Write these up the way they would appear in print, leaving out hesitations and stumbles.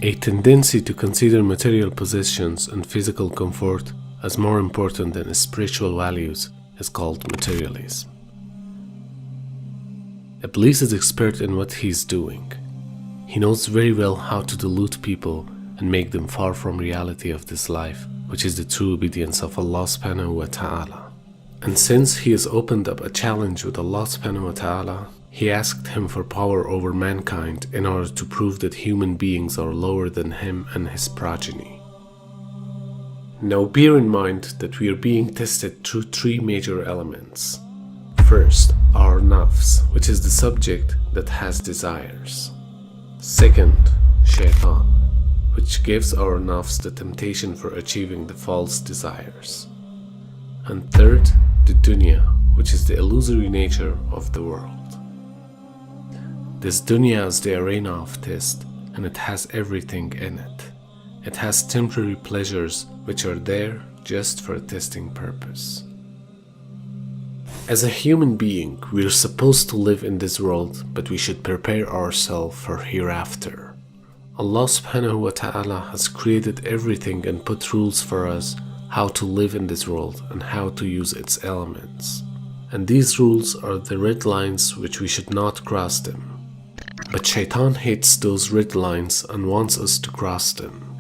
A tendency to consider material possessions and physical comfort as more important than spiritual values is called materialism. Iblis is expert in what he is doing. He knows very well how to delude people and make them far from reality of this life, which is the true obedience of Allah subhanahu wa ta'ala. And since he has opened up a challenge with Allah subhanahu wa ta'ala, he asked him for power over mankind in order to prove that human beings are lower than him and his progeny. Now bear in mind that we are being tested through three major elements. First, our nafs, which is the subject that has desires. Second, Saitan, which gives our nafs the temptation for achieving the false desires. And third, the dunya, which is the illusory nature of the world. This dunya is the arena of test, and it has everything in it. It has temporary pleasures which are there just for a testing purpose. As a human being, we are supposed to live in this world, but we should prepare ourselves for hereafter. Allah subhanahu wa ta'ala has created everything and put rules for us how to live in this world and how to use its elements. And these rules are the red lines which we should not cross them. But Saitan hates those red lines and wants us to cross them.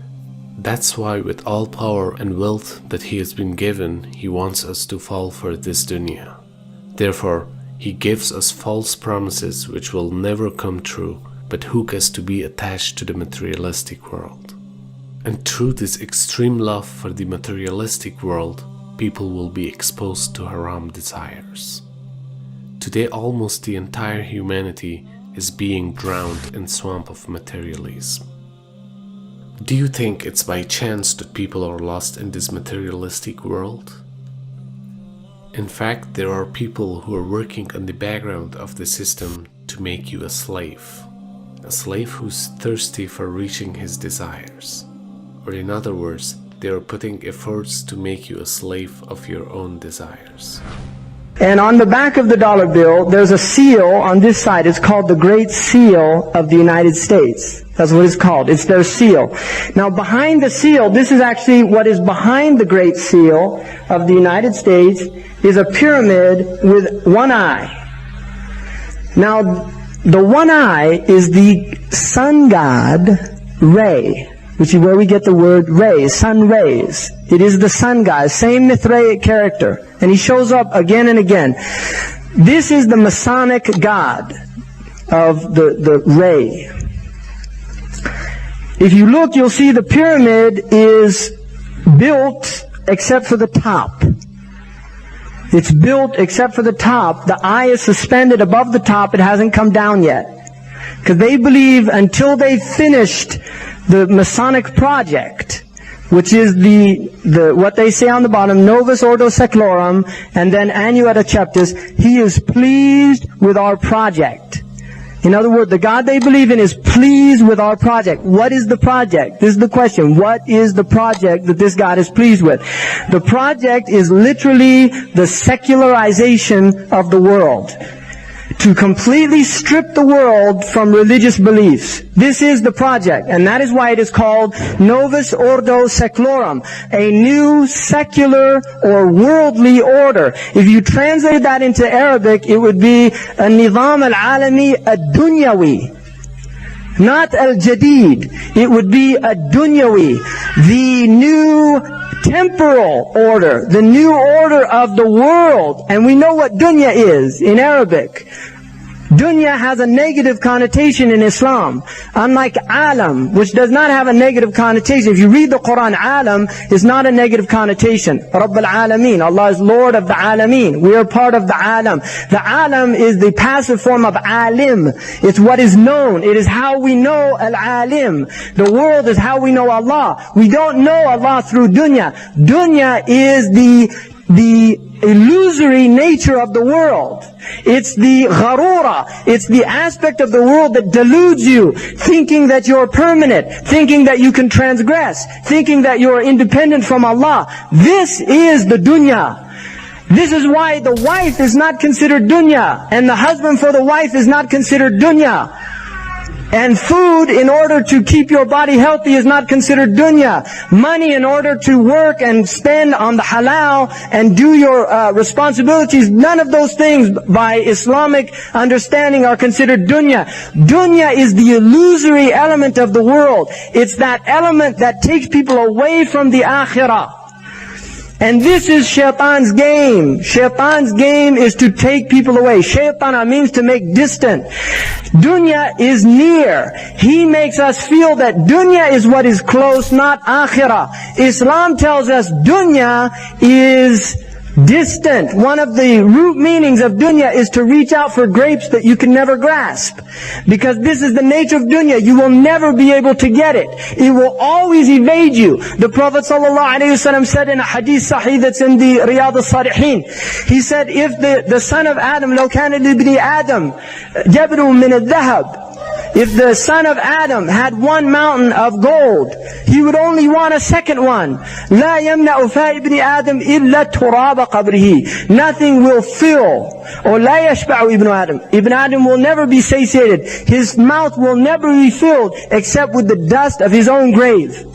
That's why with all power and wealth that he has been given, he wants us to fall for this dunya. Therefore, he gives us false promises which will never come true, but hook us to be attached to the materialistic world. And through this extreme love for the materialistic world, people will be exposed to haram desires. Today almost the entire humanity is being drowned in swamp of materialism. Do you think it's by chance that people are lost in this materialistic world? In fact, there are people who are working on the background of the system to make you a slave who's thirsty for reaching his desires. Or in other words, they are putting efforts to make you a slave of your own desires. And on the back of the dollar bill, there's a seal on this side. It's called the Great Seal of the United States. That's what it's called. It's their seal. Now behind the seal, this is actually what is behind the Great Seal of the United States, is a pyramid with one eye. Now the one eye is the sun god Re, which is where we get the word rays, sun rays. It is the sun god, same Mithraic character. And he shows up again and again. This is the Masonic god of the ray. If you look, you'll see the pyramid is built except for the top. It's built except for the top. The eye is suspended above the top. It hasn't come down yet. Because they believe until they've finished the Masonic project, which is the what they say on the bottom, Novus Ordo Seclorum, and then Annuet Acceptus, he is pleased with our project. In other words, the God they believe in is pleased with our project. What is the project? This is the question. What is the project that this God is pleased with? The project is literally the secularization of the world. To completely strip the world from religious beliefs. This is the project, and that is why it is called Novus Ordo Seclorum, a new secular or worldly order. If you translate that into Arabic, it would be a Nizam al-Alami ad-Dunyawi. Not al-Jadid. It would be ad-Dunyawi. The new temporal order, the new order of the world. And we know what dunya is in Arabic. Dunya has a negative connotation in Islam, unlike alam, which does not have a negative connotation. If you read the Quran, alam is not a negative connotation. Rabb al-Alameen, Allah is Lord of the Alameen. We are part of the alam. The alam is the passive form of alim. It's what is known. It is how we know al-alim. The world is how we know Allah. We don't know Allah through dunya. Dunya is the illusory nature of the world. It's the gharura. It's the aspect of the world that deludes you, thinking that you're permanent, thinking that you can transgress, thinking that you're independent from Allah. This is the dunya. This is why the wife is not considered dunya, and the husband for the wife is not considered dunya. And food in order to keep your body healthy is not considered dunya. Money in order to work and spend on the halal and do your responsibilities, none of those things by Islamic understanding are considered dunya. Dunya is the illusory element of the world. It's that element that takes people away from the akhirah. And this is Shaitan's game. Shaitan's game is to take people away. Shaitana means to make distant. Dunya is near. He makes us feel that dunya is what is close, not akhirah. Islam tells us dunya is distant. One of the root meanings of dunya is to reach out for grapes that you can never grasp. Because this is the nature of dunya. You will never be able to get it. It will always evade you. The Prophet ﷺ said in a hadith sahih that's in the Riyadh al-Salihin, he said, if the son of Adam, لو كان لابن آدم جبل من الذهب, if the son of Adam had one mountain of gold, he would only want a second one. لا يمنع فاء ابن آدم إلا تراب قبره. Nothing will fill, or لا يشبع ابن آدم. Ibn Adam will never be satiated. His mouth will never be filled except with the dust of his own grave.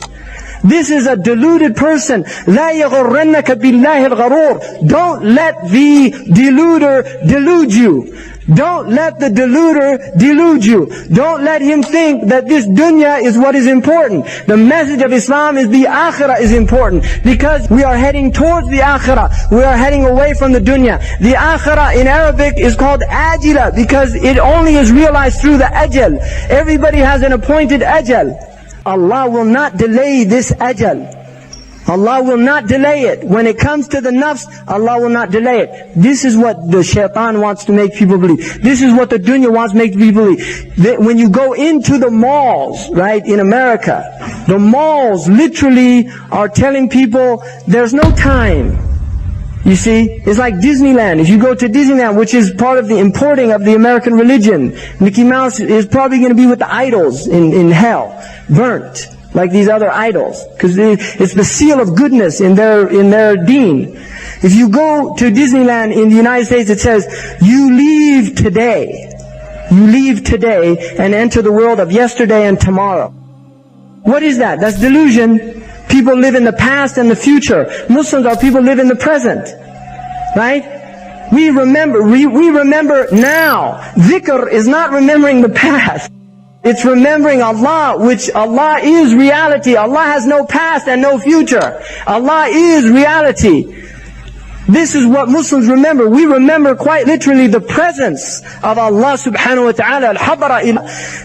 This is a deluded person. لا يغرنك بالله الغرور. Don't let the deluder delude you. Don't let the deluder delude you. Don't let him think that this dunya is what is important. The message of Islam is the akhirah is important. Because we are heading towards the akhirah. We are heading away from the dunya. The akhirah in Arabic is called ajila because it only is realized through the ajal. Everybody has an appointed ajal. Allah will not delay this ajal. Allah will not delay it. When it comes to the nafs, Allah will not delay it. This is what the shaitan wants to make people believe. This is what the dunya wants to make people believe. That when you go into the malls, right, in America, the malls literally are telling people there's no time. You see, it's like Disneyland. If you go to Disneyland, which is part of the importing of the American religion, Mickey Mouse is probably going to be with the idols in hell, burnt, like these other idols, because it's the seal of goodness in their deen. If you go to Disneyland in the United States, it says, you leave today and enter the world of yesterday and tomorrow. What is that? That's delusion. People live in the past and the future. Muslims are people live in the present. Right? We remember now. Dhikr is not remembering the past. It's remembering Allah, which Allah is reality. Allah has no past and no future. Allah is reality. This is what Muslims remember. We remember quite literally the presence of Allah subhanahu wa ta'ala. Al-Hadara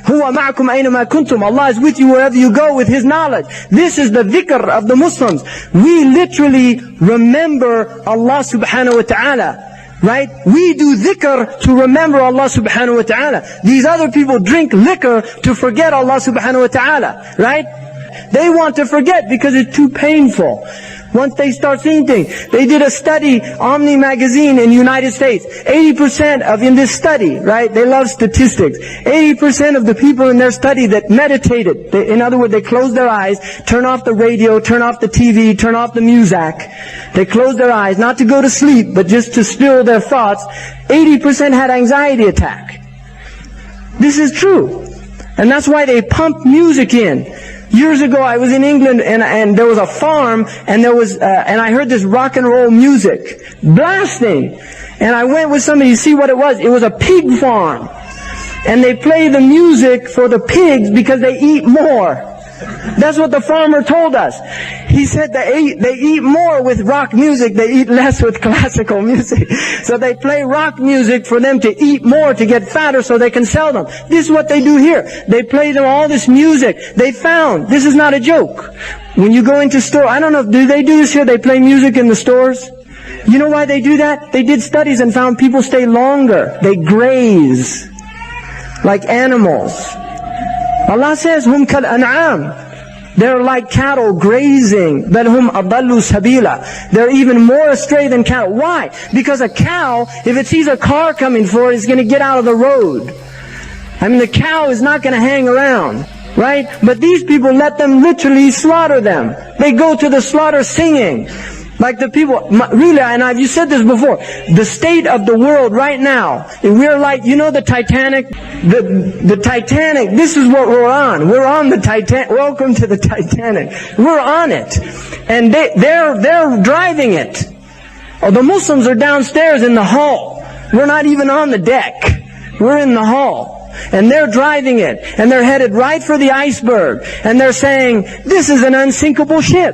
huwa ma'akum aynama kuntum. Allah is with you wherever you go with His knowledge. This is the dhikr of the Muslims. We literally remember Allah subhanahu wa ta'ala. Right? We do dhikr to remember Allah subhanahu wa ta'ala. These other people drink liquor to forget Allah subhanahu wa ta'ala. Right? They want to forget because it's too painful. Once they start seeing things. They did a study, Omni magazine in the United States. 80% of, in this study, right, they love statistics. 80% of the people in their study that meditated, in other words, they closed their eyes, turn off the radio, turn off the TV, turn off the music. They closed their eyes, not to go to sleep, but just to still their thoughts. 80% had anxiety attack. This is true. And that's why they pump music in. Years ago, I was in England and there was a farm and and I heard this rock and roll music blasting. And I went with somebody to see what it was. It was a pig farm. And they play the music for the pigs because they eat more. That's what the farmer told us. He said they eat more with rock music, they eat less with classical music. So they play rock music for them to eat more, to get fatter so they can sell them. This is what they do here. They play them all this music. They found, this is not a joke. When you go into store, I don't know, do they do this here? They play music in the stores? You know why they do that? They did studies and found people stay longer. They graze like animals. Allah says, "Hum kal an'am." They're like cattle grazing. Bal hum adallu sabila. They're even more astray than cattle. Why? Because a cow, if it sees a car coming for it, it's going to get out of the road. I mean, the cow is not going to hang around, right? But these people let them literally slaughter them. They go to the slaughter singing. Like the people, really, and you said this before, the state of the world right now, we're like, you know the Titanic? The Titanic, this is what we're on. We're on the Titanic. Welcome to the Titanic. We're on it. And they're driving it. Oh, the Muslims are downstairs in the hull. We're not even on the deck. We're in the hull. And they're driving it. And they're headed right for the iceberg. And they're saying, this is an unsinkable ship.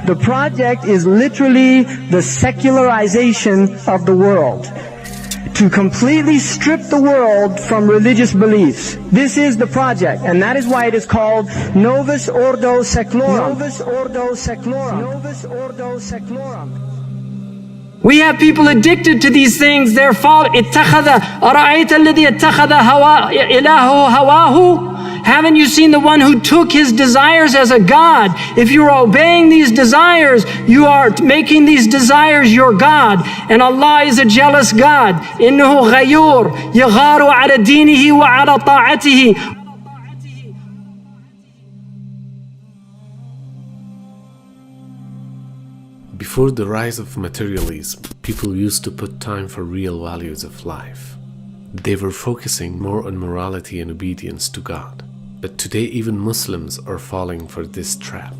The project is literally the secularization of the world. To completely strip the world from religious beliefs. This is the project, and that is why it is called Novus Ordo Seclorum. Novus Ordo Seclorum. Novus Ordo Seclorum. We have people addicted to these things. They're Haven't you seen the one who took his desires as a god? If you're obeying these desires, you are making these desires your God. And Allah is a jealous God. إِنَّهُ غَيُّورٌ يَغَارُ عَلَى دِينِهِ وَعَلَى طَاعَتِهِ. Before the rise of materialism, people used to put time for real values of life. They were focusing more on morality and obedience to God. But today even Muslims are falling for this trap.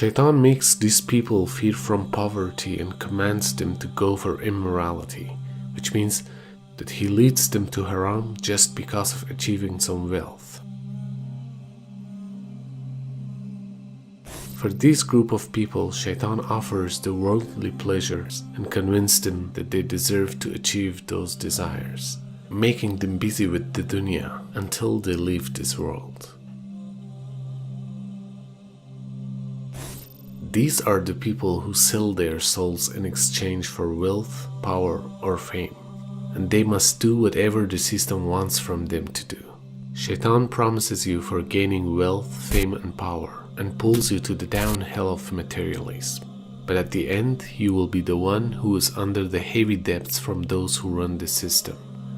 Shaitan makes these people fear from poverty and commands them to go for immorality, which means that he leads them to haram just because of achieving some wealth. For this group of people, Shaitan offers the worldly pleasures and convinces them that they deserve to achieve those desires, making them busy with the dunya until they leave this world. These are the people who sell their souls in exchange for wealth, power, or fame, and they must do whatever the system wants from them to do. Shaitan promises you for gaining wealth, fame, and power, and pulls you to the downhill of materialism. But at the end, you will be the one who is under the heavy debts from those who run the system.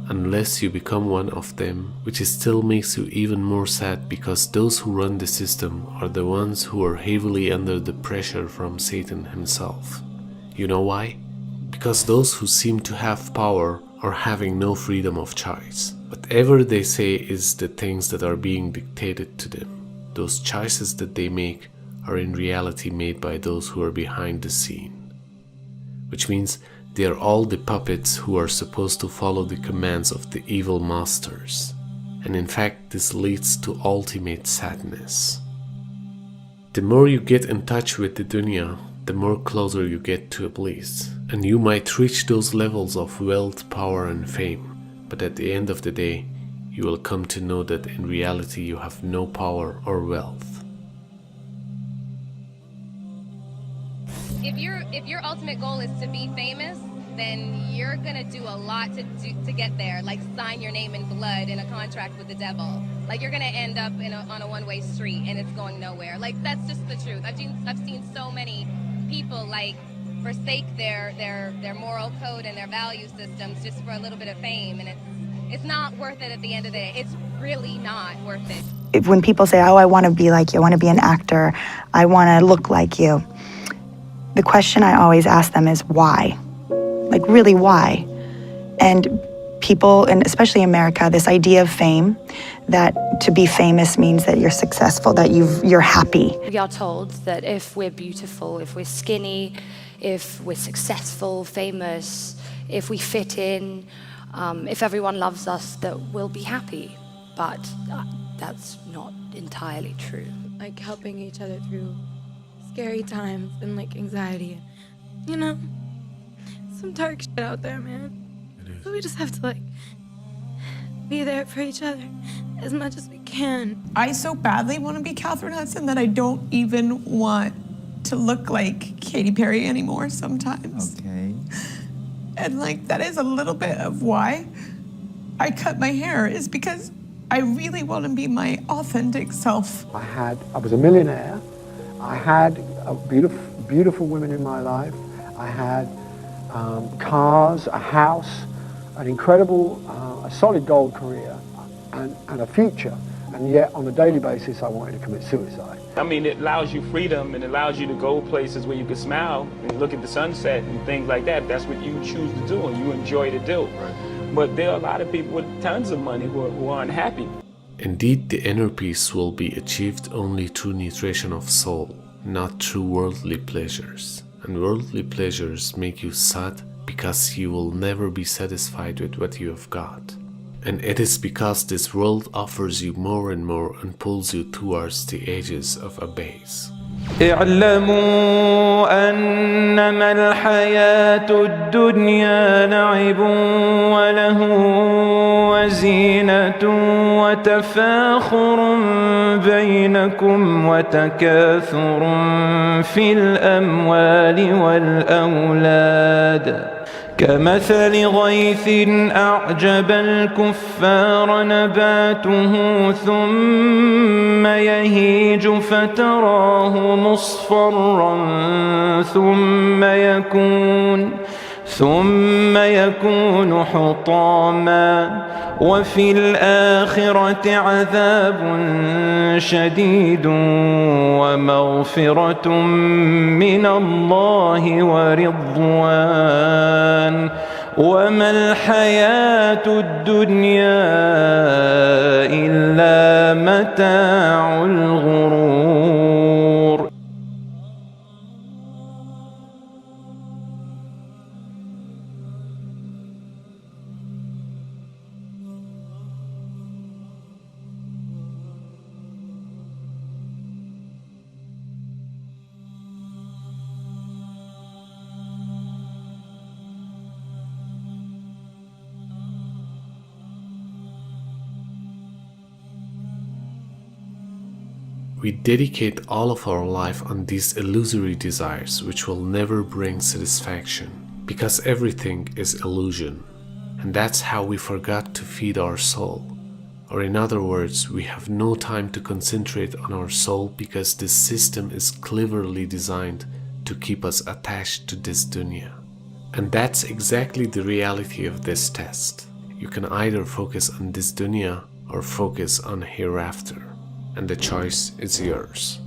Unless you become one of them, which still makes you even more sad because those who run the system are the ones who are heavily under the pressure from Satan himself. You know why? Because those who seem to have power are having no freedom of choice. Whatever they say is the things that are being dictated to them. Those choices that they make are in reality made by those who are behind the scene. Which means they are all the puppets who are supposed to follow the commands of the evil masters. And in fact, this leads to ultimate sadness. The more you get in touch with the dunya, the more closer you get to Iblis. And you might reach those levels of wealth, power, and fame. But at the end of the day, you will come to know that in reality you have no power or wealth. if your ultimate goal is to be famous, then you're gonna do a lot to get there. Like sign your name in blood in a contract with the devil. Like you're gonna end up on a one-way street and it's going nowhere. Like that's just the truth. I've seen so many people like forsake their moral code and their value systems just for a little bit of fame, and it's not worth it at the end of the day. It's really not worth it. When people say, oh, I want to be like you, I want to be an actor, I want to look like you, the question I always ask them is why? Like, really, why? And people, and especially America, this idea of fame, that to be famous means that you're successful, that you're happy. We are told that if we're beautiful, if we're skinny, if we're successful, famous, if we fit in, if everyone loves us, that we'll be happy. But that's not entirely true. Like helping each other through scary times and like anxiety. You know, some dark shit out there, man. So we just have to like be there for each other as much as we can. I so badly want to be Catherine Hudson that I don't even want to look like Katy Perry anymore sometimes. Okay. And like that is a little bit of why I cut my hair, is because I really want to be my authentic self. I was a millionaire. I had beautiful women in my life. I had cars, a house, an incredible, a solid gold career, and a future. And yet, on a daily basis, I wanted to commit suicide. I mean, it allows you freedom and it allows you to go places where you can smile and look at the sunset and things like that. That's what you choose to do and you enjoy to do. Right. But there are a lot of people with tons of money who are unhappy. Indeed, the inner peace will be achieved only through nutrition of soul, not through worldly pleasures. And worldly pleasures make you sad because you will never be satisfied with what you have got. And it is because this world offers you more and more and pulls you towards the edges of abyss. اعلموا أنما الحياة الدنيا لعب وله وزينة وتفاخر بينكم وتكاثر في الأموال والأولاد كمثل غيث أعجب الكفار نباته ثم يهيج فتراه مصفرا ثم يكون حطاما وفي الآخرة عذاب شديد ومغفرة من الله ورضوان وما الحياة الدنيا إلا متاع الغرور. We dedicate all of our life on these illusory desires which will never bring satisfaction, because everything is illusion. And that's how we forgot to feed our soul. Or in other words, we have no time to concentrate on our soul because this system is cleverly designed to keep us attached to this dunya. And that's exactly the reality of this test. You can either focus on this dunya or focus on hereafter. And the choice is yours.